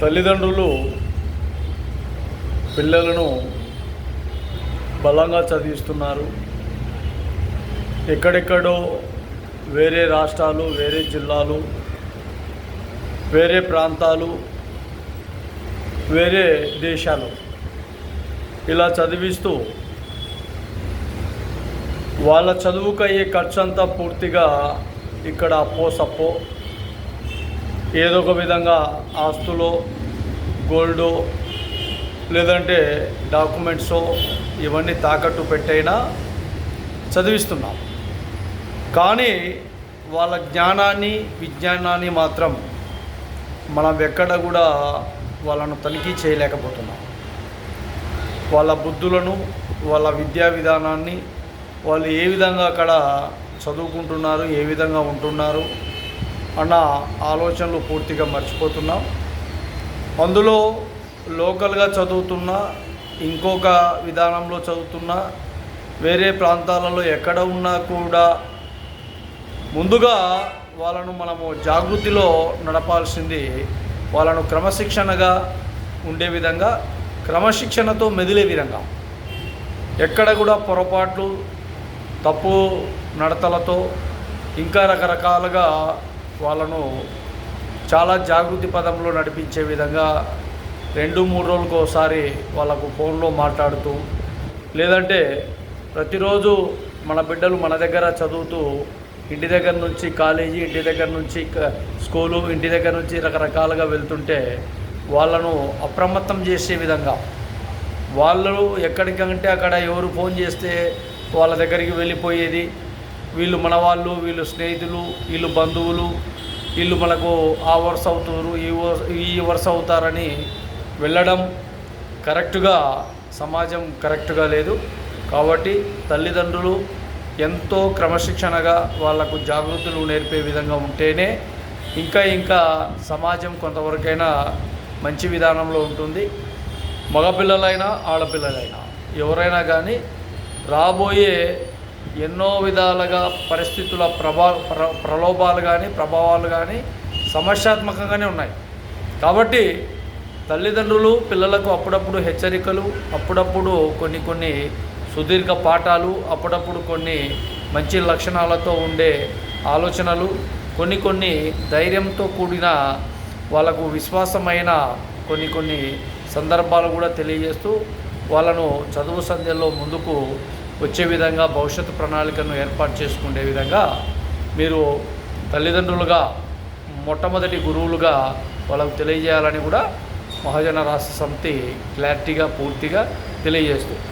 తల్లిదండ్రులు పిల్లలను బలంగా చదివిస్తున్నారు. ఎక్కడెక్కడో వేరే రాష్ట్రాలు, వేరే జిల్లాలు, వేరే ప్రాంతాలు, వేరే దేశాలు ఇలా చదివిస్తూ వాళ్ళ చదువుకు అయ్యే ఖర్చు అంతా పూర్తిగా ఇక్కడ అప్పో సప్పో ఏదో ఒక విధంగా ఆస్తులో, గోల్డో, లేదంటే డాక్యుమెంట్సో ఇవన్నీ తాకట్టు పెట్టైనా చదివిస్తున్నాం. కానీ వాళ్ళ జ్ఞానాన్ని, విజ్ఞానాన్ని మాత్రం మనం ఎక్కడ కూడా వాళ్ళను తనిఖీ చేయలేకపోతున్నాం. వాళ్ళ బుద్ధులను, వాళ్ళ విద్యా విధానాన్ని, వాళ్ళు ఏ విధంగా అక్కడ చదువుకుంటున్నారు, ఏ విధంగా ఉంటున్నారు అన్న ఆలోచనలు పూర్తిగా మర్చిపోతున్నాం. అందులో లోకల్గా చదువుతున్నా, ఇంకొక విధానంలో చదువుతున్నా, వేరే ప్రాంతాలలో ఎక్కడ ఉన్నా కూడా ముందుగా వాళ్ళను మనము జాగృతిలో నడపాల్సింది వాళ్ళను క్రమశిక్షణగా ఉండే విధంగా, క్రమశిక్షణతో మెదిలే విధంగా, ఎక్కడ కూడా పొరపాట్లు, తప్పు నడతలతో ఇంకా రకరకాలుగా వాళ్ళను చాలా జాగృతి పదంలో నడిపించే విధంగా 2-3 రోజులకు ఒకసారి వాళ్ళకు ఫోన్లో మాట్లాడుతూ, లేదంటే ప్రతిరోజు మన బిడ్డలు మన దగ్గర చదువుతూ ఇంటి దగ్గర నుంచి కాలేజీ, ఇంటి దగ్గర నుంచి స్కూలు, ఇంటి దగ్గర నుంచి రకరకాలుగా వెళ్తుంటే వాళ్ళను అప్రమత్తం చేసే విధంగా, వాళ్ళు ఎక్కడికంటే అక్కడ ఎవరు ఫోన్ చేస్తే వాళ్ళ దగ్గరికి వెళ్ళిపోయేది, వీళ్ళు మన వాళ్ళు, వీళ్ళు స్నేహితులు, వీళ్ళు బంధువులు, వీళ్ళు మనకు ఆ వరుస అవుతారు, ఈ వరుస అవుతారని వెళ్ళడం కరెక్ట్గా, సమాజం కరెక్ట్గా లేదు. కాబట్టి తల్లిదండ్రులు ఎంతో క్రమశిక్షణగా వాళ్లకు జాగృతులు నేర్పే విధంగా ఉంటేనే ఇంకా సమాజం కొంతవరకైనా మంచి విధానంలో ఉంటుంది. మగపిల్లలైనా ఆడపిల్లలైనా ఎవరైనా కానీ రాబోయే ఎన్నో విధాలుగా పరిస్థితుల ప్రలోభాలు కానీ, ప్రభావాలు కానీ సమస్యాత్మకంగానే ఉన్నాయి. కాబట్టి తల్లిదండ్రులు పిల్లలకు అప్పుడప్పుడు హెచ్చరికలు, అప్పుడప్పుడు కొన్ని సుదీర్ఘ పాఠాలు, అప్పుడప్పుడు కొన్ని మంచి లక్షణాలతో ఉండే ఆలోచనలు, కొన్ని ధైర్యంతో కూడిన వాళ్ళకు విశ్వాసమైన కొన్ని సందర్భాలు కూడా తెలియజేస్తూ వాళ్ళను చదువు సంధ్యలో ముందుకు వచ్చే విధంగా భవిష్యత్తు ప్రణాళికను ఏర్పాటు చేసుకునే విధంగా మీరు తల్లిదండ్రులుగా మొట్టమొదటి గురువులుగా వాళ్ళకు తెలియజేయాలని కూడా మహాజన రాష్ట్ర సమితి క్లారిటీగా పూర్తిగా తెలియజేస్తుంది.